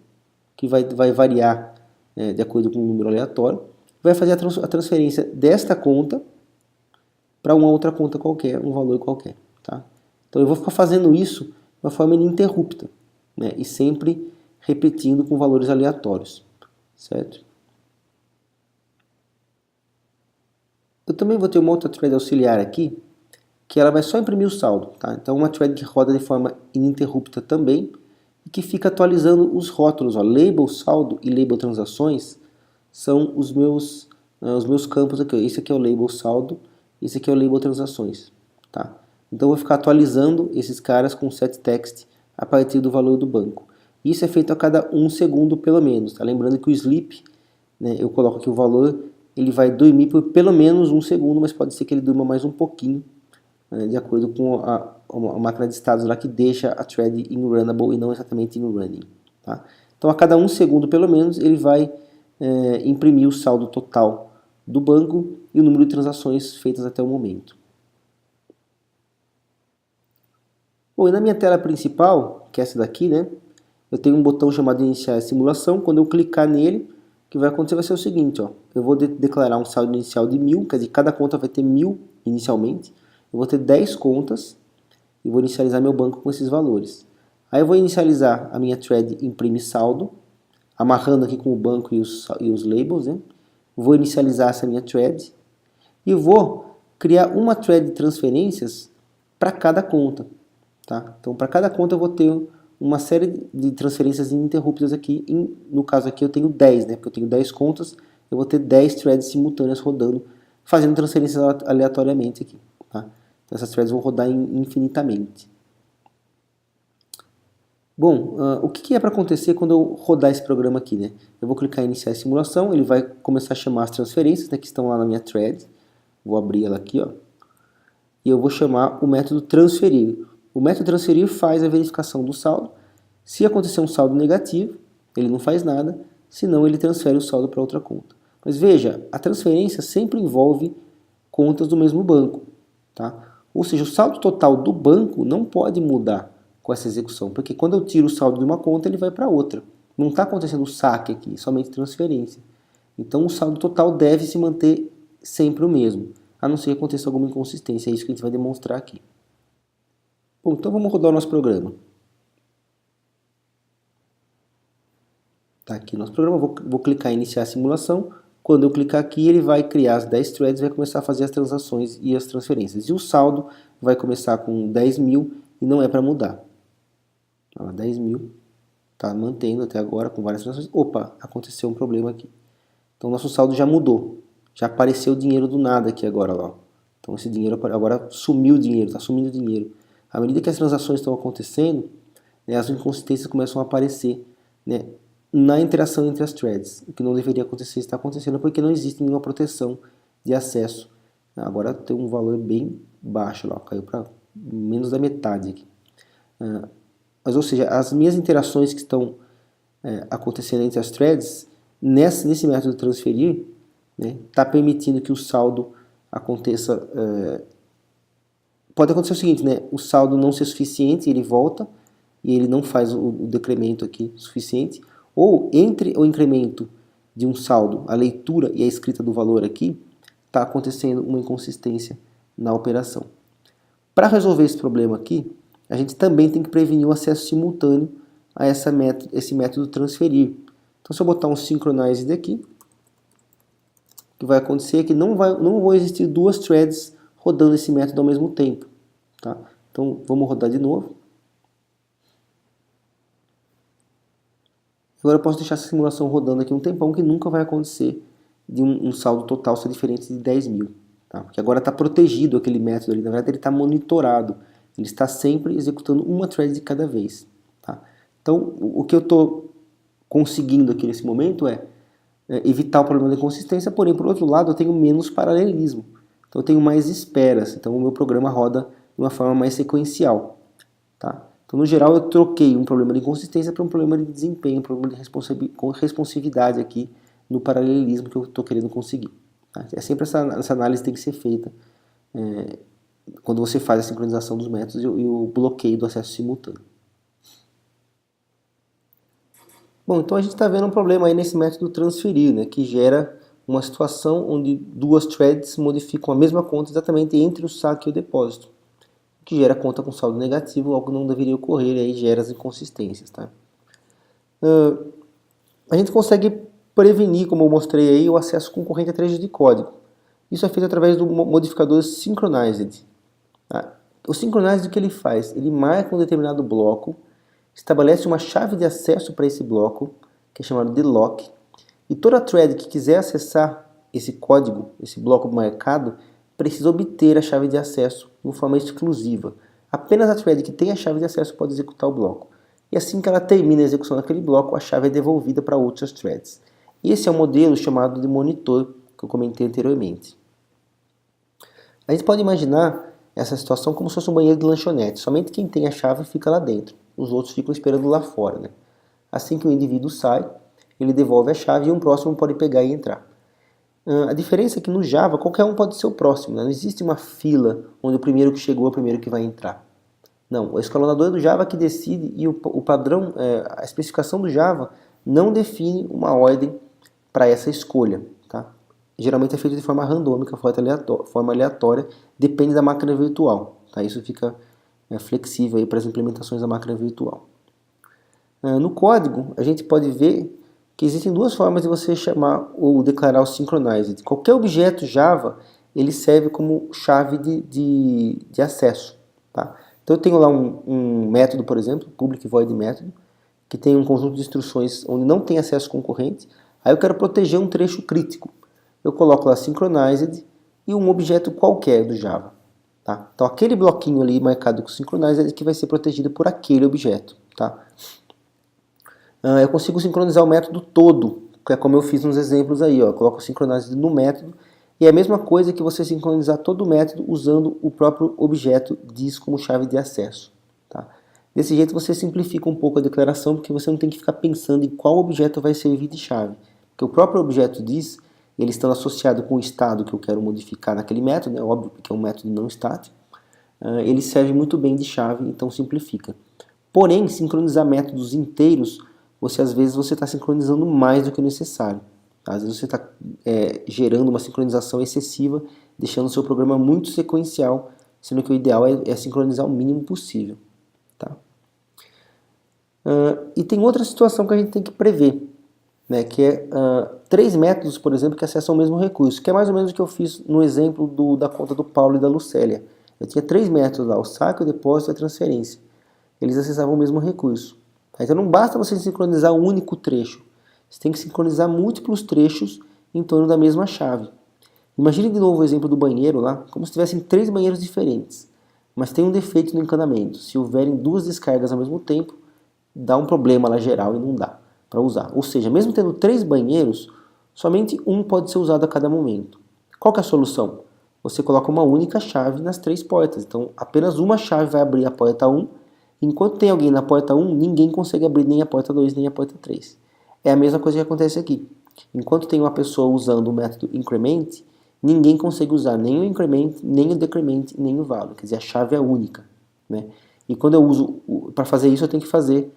que vai variar de acordo com um número aleatório. Vai fazer a transferência desta conta para uma outra conta qualquer, um valor qualquer. Tá? Então eu vou ficar fazendo isso de uma forma ininterrupta, né? E sempre repetindo com valores aleatórios, certo? Eu também vou ter uma outra thread auxiliar aqui, que ela vai só imprimir o saldo. Tá? Então uma thread que roda de forma ininterrupta também, e que fica atualizando os rótulos. Ó. Label saldo e label transações são os meus campos aqui. Esse aqui é o label saldo, esse aqui é o label transações. Tá? Então eu vou ficar atualizando esses caras com setText a partir do valor do banco. Isso é feito a cada 1 segundo pelo menos. Tá? Lembrando que o sleep, né, eu coloco aqui o valor, ele vai dormir por pelo menos 1 segundo, mas pode ser que ele durma mais um pouquinho, né, de acordo com a máquina de estados lá que deixa a thread in runnable e não exatamente in running. Tá? Então a cada 1 segundo pelo menos ele vai imprimir o saldo total do banco e o número de transações feitas até o momento. Bom, e na minha tela principal, que é essa daqui, né, eu tenho um botão chamado iniciar a simulação. Quando eu clicar nele, o que vai acontecer vai ser o seguinte, ó, eu vou declarar um saldo inicial de 1000, quer dizer, cada conta vai ter 1000 inicialmente. Eu vou ter 10 contas e vou inicializar meu banco com esses valores. Aí eu vou inicializar a minha thread imprime saldo, amarrando aqui com o banco e os labels, né? Vou inicializar essa minha thread e vou criar uma thread de transferências para cada conta. Tá? Então, para cada conta eu vou ter uma série de transferências ininterruptas aqui. No caso aqui eu tenho 10, né? Porque eu tenho 10 contas, eu vou ter 10 threads simultâneas rodando, fazendo transferências aleatoriamente aqui. Tá? Então, essas threads vão rodar infinitamente. Bom, o que é para acontecer quando eu rodar esse programa aqui, né? Eu vou clicar em iniciar a simulação, ele vai começar a chamar as transferências, né, que estão lá na minha thread. Vou abrir ela aqui, ó. E eu vou chamar o método transferir. O método transferir faz a verificação do saldo. Se acontecer um saldo negativo, ele não faz nada, senão ele transfere o saldo para outra conta. Mas veja, a transferência sempre envolve contas do mesmo banco, tá? Ou seja, o saldo total do banco não pode mudar com essa execução, porque quando eu tiro o saldo de uma conta, ele vai para outra. Não está acontecendo saque aqui, somente transferência. Então o saldo total deve se manter sempre o mesmo, a não ser que aconteça alguma inconsistência. É isso que a gente vai demonstrar aqui. Bom, então vamos rodar o nosso programa. Tá aqui o nosso programa, vou clicar em iniciar a simulação. Quando eu clicar aqui, ele vai criar as 10 threads e vai começar a fazer as transações e as transferências. E o saldo vai começar com 10.000 e não é para mudar. 10.000, está mantendo até agora com várias transações. Opa, aconteceu um problema aqui. Então nosso saldo já mudou. Já apareceu o dinheiro do nada aqui agora. Ó. Então esse dinheiro agora sumiu o dinheiro, está sumindo o dinheiro. À medida que as transações estão acontecendo, né, as inconsistências começam a aparecer, né, na interação entre as threads. O que não deveria acontecer está acontecendo porque não existe nenhuma proteção de acesso. Agora tem um valor bem baixo lá, caiu para menos da metade aqui. Mas, ou seja, as minhas interações que estão acontecendo entre as threads, nesse método transferir, está permitindo que o saldo aconteça. Pode acontecer o seguinte, né? O saldo não ser suficiente, ele volta e ele não faz o decremento aqui suficiente. Ou entre o incremento de um saldo, a leitura e a escrita do valor aqui, está acontecendo uma inconsistência na operação. Para resolver esse problema aqui, a gente também tem que prevenir o acesso simultâneo a esse método transferir. Então, se eu botar um synchronized aqui, o que vai acontecer é que não vão existir duas threads rodando esse método ao mesmo tempo. Tá? Então, vamos rodar de novo. Agora eu posso deixar essa simulação rodando aqui um tempão, que nunca vai acontecer de um saldo total ser diferente de 10.000. Tá? Porque agora está protegido aquele método ali, na verdade ele está monitorado. Ele está sempre executando uma thread de cada vez. Tá? Então, o que eu estou conseguindo aqui nesse momento é evitar o problema da inconsistência, porém, por outro lado, eu tenho menos paralelismo. Então eu tenho mais esperas, então o meu programa roda de uma forma mais sequencial. Tá? Então, no geral, eu troquei um problema de inconsistência para um problema de desempenho, um problema de responsividade aqui no paralelismo que eu estou querendo conseguir. Tá? É sempre essa análise que tem que ser feita quando você faz a sincronização dos métodos e o bloqueio do acesso simultâneo. Bom, então a gente está vendo um problema aí nesse método transferir, né, que gera uma situação onde duas threads modificam a mesma conta exatamente entre o saque e o depósito, que gera conta com saldo negativo, algo que não deveria ocorrer, e aí gera as inconsistências. Tá? A gente consegue prevenir, como eu mostrei aí, o acesso concorrente a trechos de código. Isso é feito através do modificador Synchronized. Tá? O Synchronized, o que ele faz? Ele marca um determinado bloco, estabelece uma chave de acesso para esse bloco, que é chamado de lock, e toda thread que quiser acessar esse código, esse bloco marcado, precisa obter a chave de acesso de forma exclusiva. Apenas a thread que tem a chave de acesso pode executar o bloco. E assim que ela termina a execução daquele bloco, a chave é devolvida para outras threads. Esse é o modelo chamado de monitor, que eu comentei anteriormente. A gente pode imaginar essa situação como se fosse um banheiro de lanchonete. Somente quem tem a chave fica lá dentro. Os outros ficam esperando lá fora. Né? Assim que o indivíduo sai, ele devolve a chave e um próximo pode pegar e entrar. A diferença é que no Java, qualquer um pode ser o próximo. Né? Não existe uma fila onde o primeiro que chegou é o primeiro que vai entrar. Não, o escalonador é do Java que decide e o padrão, a especificação do Java não define uma ordem para essa escolha. Tá? Geralmente é feito de forma randômica, forma aleatória, depende da máquina virtual. Tá? Isso fica flexível para as implementações da máquina virtual. No código, a gente pode ver que existem duas formas de você chamar ou declarar o synchronized. Qualquer objeto Java, ele serve como chave de acesso. Tá? Então eu tenho lá um método, por exemplo, public void método, que tem um conjunto de instruções onde não tem acesso concorrente. Aí eu quero proteger um trecho crítico. Eu coloco lá synchronized e um objeto qualquer do Java. Tá? Então aquele bloquinho ali marcado com synchronized é que vai ser protegido por aquele objeto. Tá? Eu consigo sincronizar o método todo, que é como eu fiz nos exemplos aí. Ó. Eu coloco o synchronized no método e é a mesma coisa que você sincronizar todo o método usando o próprio objeto diz como chave de acesso. Tá? Desse jeito você simplifica um pouco a declaração, porque você não tem que ficar pensando em qual objeto vai servir de chave. Porque o próprio objeto diz, ele estando associado com o estado que eu quero modificar naquele método, é óbvio que é um método não estático, ele serve muito bem de chave, então simplifica. Porém, sincronizar métodos inteiros, às vezes você está sincronizando mais do que o necessário. Às vezes você está gerando uma sincronização excessiva, deixando o seu programa muito sequencial, sendo que o ideal é sincronizar o mínimo possível. Tá? E tem outra situação que a gente tem que prever, né, que é 3 métodos, por exemplo, que acessam o mesmo recurso, que é mais ou menos o que eu fiz no exemplo da conta do Paulo e da Lucélia. Eu tinha 3 métodos lá, o saque, o depósito e a transferência. Eles acessavam o mesmo recurso. Então não basta você sincronizar um único trecho. Você tem que sincronizar múltiplos trechos em torno da mesma chave. Imagine de novo o exemplo do banheiro lá, como se tivessem 3 banheiros diferentes. Mas tem um defeito no encanamento. Se houverem 2 descargas ao mesmo tempo, dá um problema lá geral e não dá para usar. Ou seja, mesmo tendo 3 banheiros, somente um pode ser usado a cada momento. Qual que é a solução? Você coloca uma única chave nas 3 portas. Então apenas uma chave vai abrir a porta 1. Enquanto tem alguém na porta 1, ninguém consegue abrir nem a porta 2 nem a porta 3. É a mesma coisa que acontece aqui. Enquanto tem uma pessoa usando o método increment, ninguém consegue usar nem o increment, nem o decrement, nem o value. Quer dizer, a chave é única. Né? E quando eu uso, para fazer isso, eu tenho que fazer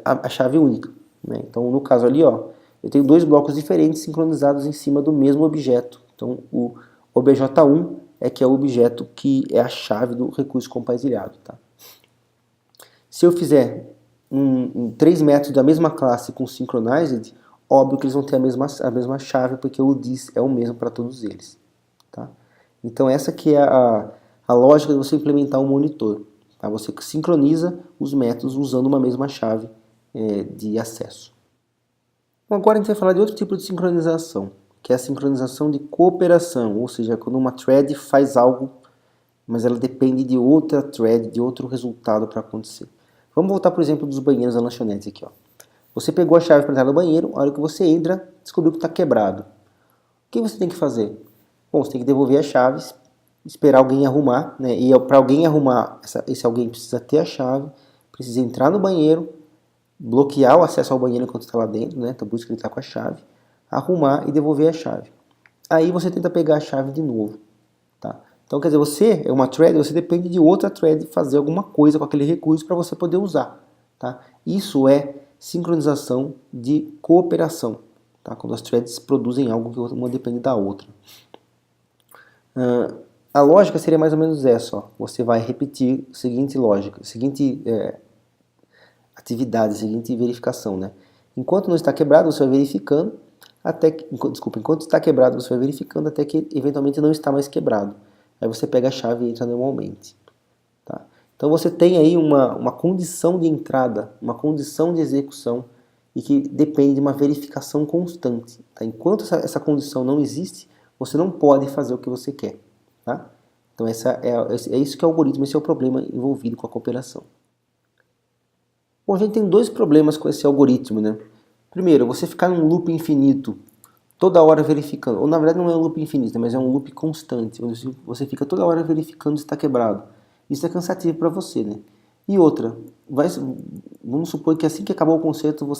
a chave única. Né? Então, no caso ali, ó, eu tenho 2 blocos diferentes sincronizados em cima do mesmo objeto. Então, o obj1 é que é o objeto que é a chave do recurso compartilhado. Tá? Se eu fizer 3 métodos da mesma classe com synchronized, óbvio que eles vão ter a mesma chave, porque o diz é o mesmo para todos eles. Tá? Então essa que é a lógica de você implementar um monitor. Tá? Você sincroniza os métodos usando uma mesma chave de acesso. Bom, agora a gente vai falar de outro tipo de sincronização, que é a sincronização de cooperação, ou seja, quando uma thread faz algo, mas ela depende de outra thread, de outro resultado para acontecer. Vamos voltar, por exemplo, dos banheiros da lanchonete aqui. Ó. Você pegou a chave para entrar no banheiro, a hora que você entra, descobriu que está quebrado. O que você tem que fazer? Bom, você tem que devolver as chaves, esperar alguém arrumar, né? E para alguém arrumar, esse alguém precisa ter a chave, precisa entrar no banheiro, bloquear o acesso ao banheiro enquanto está lá dentro, né? Então por isso que ele está com a chave, arrumar e devolver a chave. Aí você tenta pegar a chave de novo, tá? Então quer dizer, você é uma thread, você depende de outra thread fazer alguma coisa com aquele recurso para você poder usar, tá? Isso é sincronização de cooperação, tá? Quando as threads produzem algo que uma depende da outra. A lógica seria mais ou menos essa, ó. Você vai repetir a seguinte lógica, seguinte atividade, seguinte verificação, né? Enquanto não está quebrado, você vai verificando até que, enquanto está quebrado, você vai verificando até que eventualmente não está mais quebrado. Aí você pega a chave e entra normalmente, tá? Então você tem aí uma condição de entrada, uma condição de execução e que depende de uma verificação constante, tá? Enquanto essa condição não existe, você não pode fazer o que você quer, tá? Então é isso que é o algoritmo, esse é o problema envolvido com a cooperação. Bom, a gente tem dois problemas com esse algoritmo, né? Primeiro, você ficar num loop infinito, toda hora verificando, ou na verdade não é um loop infinito, mas é um loop constante, onde você fica toda hora verificando se está quebrado. Isso é cansativo para você, né? E outra, vamos supor que assim que acabou o concerto,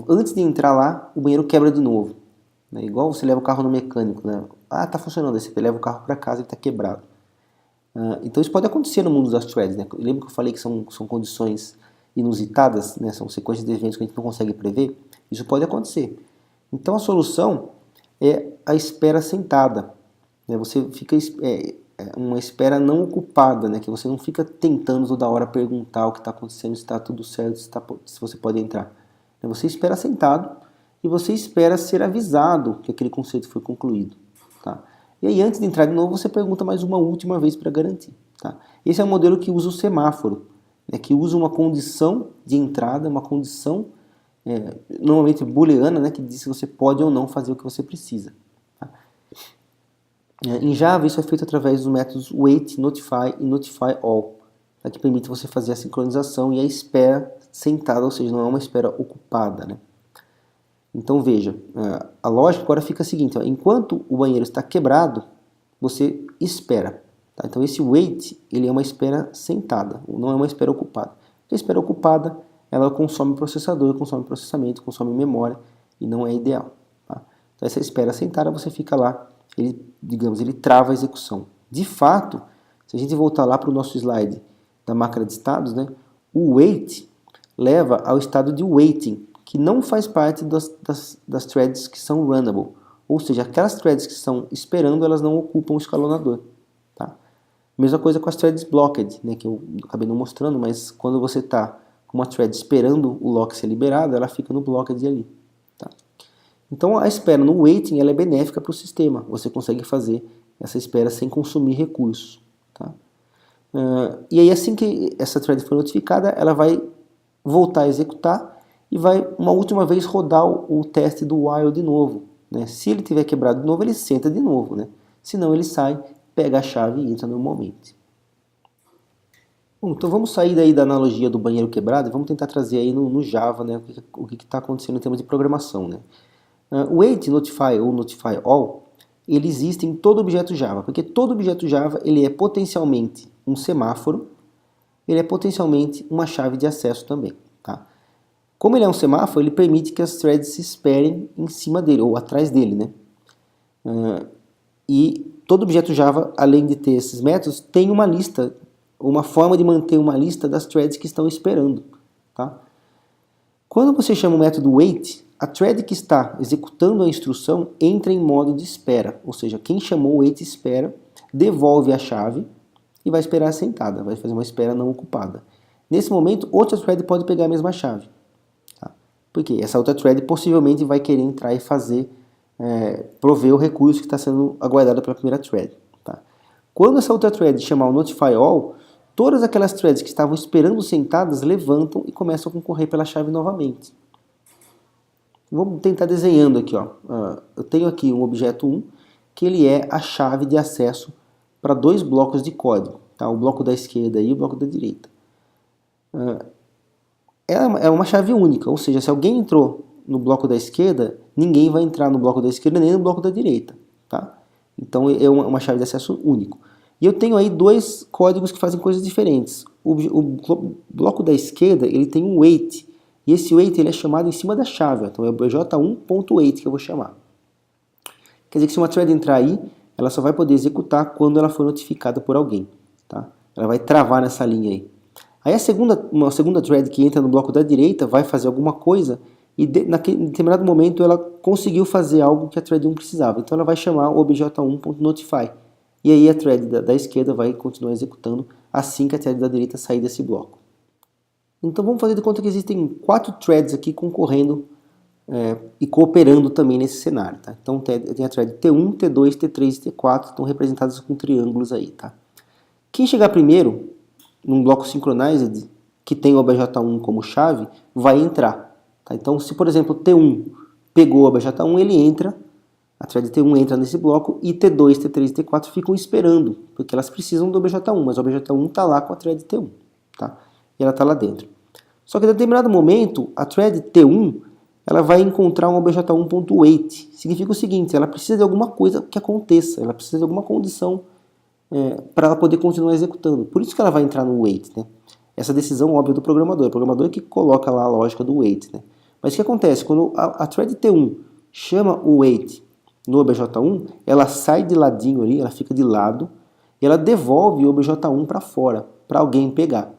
antes de entrar lá, o banheiro quebra de novo. Né? Igual você leva o carro no mecânico, né? Ah, tá funcionando, aí você leva o carro para casa e está quebrado. Então isso pode acontecer no mundo das threads, né? Lembra que eu falei que são condições inusitadas, né? São sequências de eventos que a gente não consegue prever? Isso pode acontecer. Então a solução é a espera sentada. Né? Você fica uma espera não ocupada, né? Que você não fica tentando toda hora perguntar o que está acontecendo, se está tudo certo, se você pode entrar. Você espera sentado e você espera ser avisado que aquele conceito foi concluído. Tá? E aí antes de entrar de novo, você pergunta mais uma última vez para garantir. Tá? Esse é o modelo que usa o semáforo, né? Que usa uma condição de entrada, uma condição normalmente booleana, né, que diz se você pode ou não fazer o que você precisa. Tá? Em Java, isso é feito através dos métodos wait, notify e notify all, tá? Que permite você fazer a sincronização e a espera sentada, ou seja, não é uma espera ocupada. Né? Então veja, a lógica agora fica a seguinte, ó, enquanto o banheiro está quebrado, você espera. Tá? Então esse wait, ele é uma espera sentada, não é uma espera ocupada. A espera ocupada, ela consome processador, consome processamento, consome memória e não é ideal. Tá? Então essa espera sentada, você fica lá, ele trava a execução. De fato, se a gente voltar lá para o nosso slide da máquina de estados, né, o wait leva ao estado de waiting, que não faz parte das threads que são runnable. Ou seja, aquelas threads que estão esperando, elas não ocupam o escalonador. Tá? Mesma coisa com as threads blocked, né, que eu acabei não mostrando, mas quando você está com uma thread esperando o lock ser liberado, ela fica no blocked ali. Tá? Então a espera no waiting ela é benéfica para o sistema. Você consegue fazer essa espera sem consumir recursos. Tá? E aí assim que essa thread for notificada, ela vai voltar a executar e vai uma última vez rodar o teste do while de novo. Né? Se ele tiver quebrado de novo, ele senta de novo. Né? Se não, ele sai, pega a chave e entra normalmente. Bom, então vamos sair daí da analogia do banheiro quebrado e vamos tentar trazer aí no Java, né, o que está acontecendo em termos de programação. Né? O wait, notify ou notify all, ele existe em todo objeto Java, porque todo objeto Java ele é potencialmente um semáforo, ele é potencialmente uma chave de acesso também. Tá? Como ele é um semáforo, ele permite que as threads se esperem em cima dele, ou atrás dele. Né? E todo objeto Java, além de ter esses métodos, tem uma lista, uma forma de manter uma lista das threads que estão esperando. Tá? Quando você chama o método wait, a thread que está executando a instrução entra em modo de espera, ou seja, quem chamou o wait espera, devolve a chave e vai esperar sentada, vai fazer uma espera não ocupada. Nesse momento, outra thread pode pegar a mesma chave. Tá? Porque essa outra thread possivelmente vai querer entrar e fazer, prover o recurso que está sendo aguardado pela primeira thread. Tá? Quando essa outra thread chamar o notify all, todas aquelas threads que estavam esperando sentadas levantam e começam a concorrer pela chave novamente. Vamos tentar desenhando aqui. Ó. Eu tenho aqui um objeto 1, que ele é a chave de acesso para dois blocos de código. Tá? O bloco da esquerda e o bloco da direita. é uma chave única, ou seja, se alguém entrou no bloco da esquerda, ninguém vai entrar no bloco da esquerda nem no bloco da direita, tá? Então é uma chave de acesso único. E eu tenho aí dois códigos que fazem coisas diferentes. O bloco da esquerda ele tem um wait, e esse wait ele é chamado em cima da chave, então é o bj1.wait que eu vou chamar. Quer dizer que se uma thread entrar aí, ela só vai poder executar quando ela for notificada por alguém, tá? Ela vai travar nessa linha aí. Aí uma segunda thread que entra no bloco da direita vai fazer alguma coisa e naquele determinado momento ela conseguiu fazer algo que a thread 1 precisava. Então ela vai chamar o obj1.notify. E aí a thread da esquerda vai continuar executando assim que a thread da direita sair desse bloco. Então vamos fazer de conta que existem 4 threads aqui concorrendo e cooperando também nesse cenário. Tá? Então tem a thread T1, T2, T3 e T4, estão representadas com triângulos aí. Tá? Quem chegar primeiro num bloco synchronized que tem o obj1 como chave, vai entrar. Tá? Então, se por exemplo T1 pegou o obj1, ele entra, a thread T1 entra nesse bloco e T2, T3 e T4 ficam esperando, porque elas precisam do obj1, mas o obj1 está lá com a thread T1. Tá? E ela está lá dentro. Só que em determinado momento, a thread T1 ela vai encontrar um obj1.wait. Significa o seguinte, ela precisa de alguma coisa que aconteça, ela precisa de alguma condição para ela poder continuar executando. Por isso que ela vai entrar no wait, né? Essa decisão óbvia do programador. O programador é que coloca lá a lógica do wait, né? Mas o que acontece? Quando a thread T1 chama o wait no obj1, ela sai de ladinho ali, ela fica de lado, e ela devolve o obj1 para fora, para alguém pegar.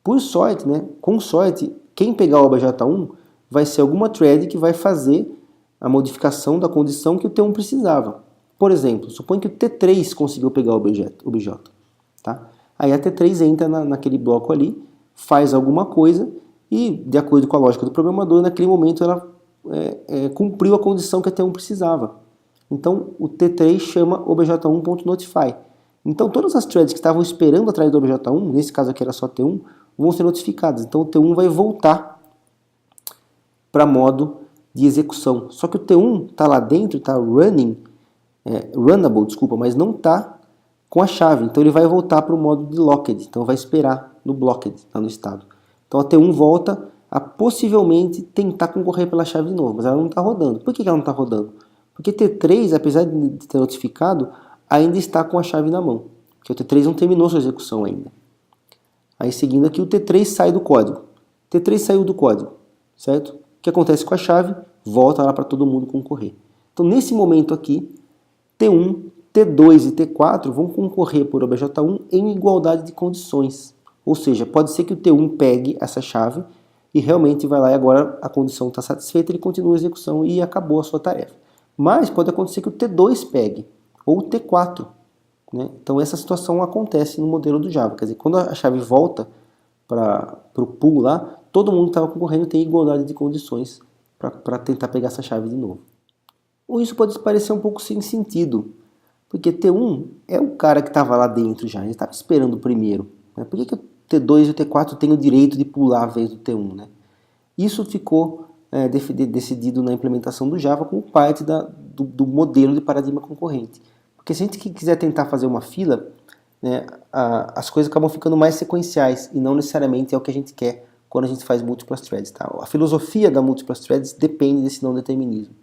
Por sorte, né? Com sorte, quem pegar o obj1 vai ser alguma thread que vai fazer a modificação da condição que o T1 precisava. Por exemplo, supõe que o T3 conseguiu pegar o objeto, tá? Aí a T3 entra naquele bloco ali, faz alguma coisa e, de acordo com a lógica do programador, naquele momento ela cumpriu a condição que a T1 precisava. Então o T3 chama obj1.notify. Então todas as threads que estavam esperando atrás do obj1, nesse caso aqui era só T1, vão ser notificadas. Então o T1 vai voltar para modo de execução. Só que o T1 está lá dentro, está runnable, mas não está com a chave. Então ele vai voltar para o modo de locked. Então vai esperar no blocked, tá no estado. Então a T1 volta a possivelmente tentar concorrer pela chave de novo, mas ela não está rodando. Por que ela não está rodando? Porque T3, apesar de ter notificado, ainda está com a chave na mão. Porque o T3 não terminou sua execução ainda. Aí seguindo aqui, o T3 sai do código. T3 saiu do código, certo? O que acontece com a chave? Volta lá para todo mundo concorrer. Então nesse momento aqui, T1, T2 e T4 vão concorrer por obj1 em igualdade de condições. Ou seja, pode ser que o T1 pegue essa chave e realmente vai lá e agora a condição está satisfeita, ele continua a execução e acabou a sua tarefa. Mas pode acontecer que o T2 pegue, ou o T4. Né? Então essa situação acontece no modelo do Java. Quer dizer, quando a chave volta para o pool lá, todo mundo que estava concorrendo tem igualdade de condições para tentar pegar essa chave de novo. Ou isso pode parecer um pouco sem sentido, porque T1 é o cara que estava lá dentro já, ele estava esperando o primeiro. Né? Por que o T2 e o T4 têm o direito de pular a vez do T1? Né? Isso ficou decidido na implementação do Java como parte do modelo de paradigma concorrente. Porque se a gente quiser tentar fazer uma fila, né, as coisas acabam ficando mais sequenciais e não necessariamente é o que a gente quer quando a gente faz múltiplas threads. Tá? A filosofia da múltiplas threads depende desse não determinismo.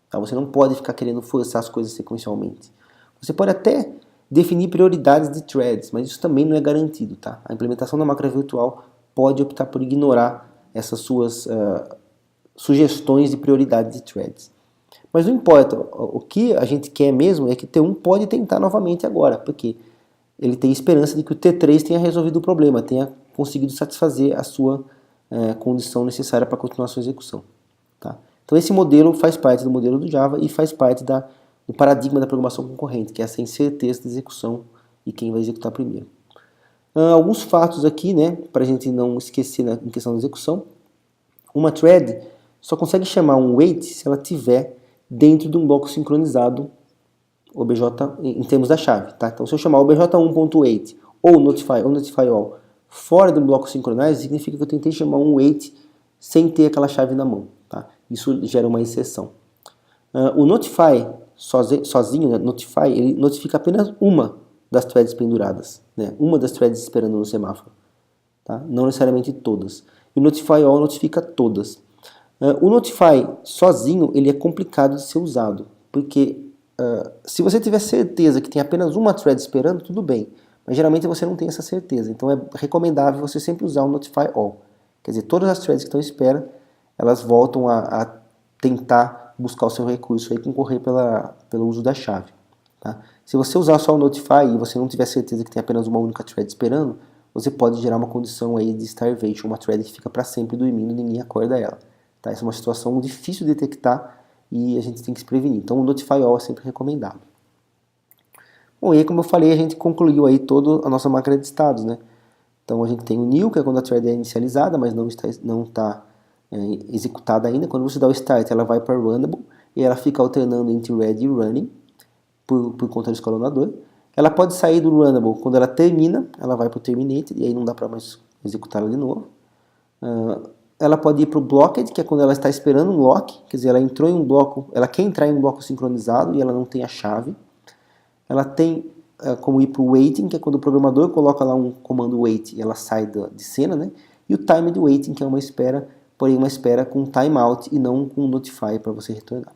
Tá? Você não pode ficar querendo forçar as coisas sequencialmente. Você pode até definir prioridades de threads, mas isso também não é garantido. Tá? A implementação da máquina virtual pode optar por ignorar essas suas sugestões de prioridade de threads. Mas não importa, o que a gente quer mesmo é que T1 pode tentar novamente agora, porque ele tem esperança de que o T3 tenha resolvido o problema, tenha conseguido satisfazer a sua condição necessária para continuar a sua execução. Tá? Então esse modelo faz parte do modelo do Java e faz parte do paradigma da programação concorrente, que é essa incerteza de execução e quem vai executar primeiro. Alguns fatos aqui, né, para a gente não esquecer em questão da execução. Uma thread só consegue chamar um wait se ela tiver dentro de um bloco sincronizado obj em termos da chave. Tá? Então se eu chamar obj1.wait ou notify all fora do bloco synchronized, significa que eu tentei chamar um wait sem ter aquela chave na mão. Tá? Isso gera uma exceção. O notify sozinho, né, notify, ele notifica apenas uma das threads penduradas, né? Uma das threads esperando no semáforo. Tá? Não necessariamente todas. E o Notify All notifica todas. O Notify sozinho, ele é complicado de ser usado, porque se você tiver certeza que tem apenas uma thread esperando, tudo bem, mas geralmente você não tem essa certeza, então é recomendável você sempre usar o Notify All. Quer dizer, todas as threads que estão em espera, elas voltam a tentar buscar o seu recurso e concorrer pelo uso da chave. Tá? Se você usar só o Notify e você não tiver certeza que tem apenas uma única thread esperando, você pode gerar uma condição aí de starvation, uma thread que fica para sempre dormindo e ninguém acorda ela. Tá? Essa é uma situação difícil de detectar e a gente tem que se prevenir. Então o Notify All é sempre recomendado. Bom, e aí como eu falei, a gente concluiu aí toda a nossa máquina de estados, né? Então a gente tem o new, que é quando a thread é inicializada, mas não está executada ainda. Quando você dá o start, ela vai para runnable e ela fica alternando entre ready e running por conta do escalonador. Ela pode sair do runnable quando ela termina, ela vai para o terminated e aí não dá para mais executá-la de novo. Ela pode ir para o blocked, que é quando ela está esperando um lock, quer dizer, ela entrou em um bloco, ela quer entrar em um bloco sincronizado e ela não tem a chave. Ela tem como ir para o waiting, que é quando o programador coloca lá um comando wait e ela sai de cena, né? E o timed waiting, que é uma espera, porém uma espera com timeout e não com notify para você retornar.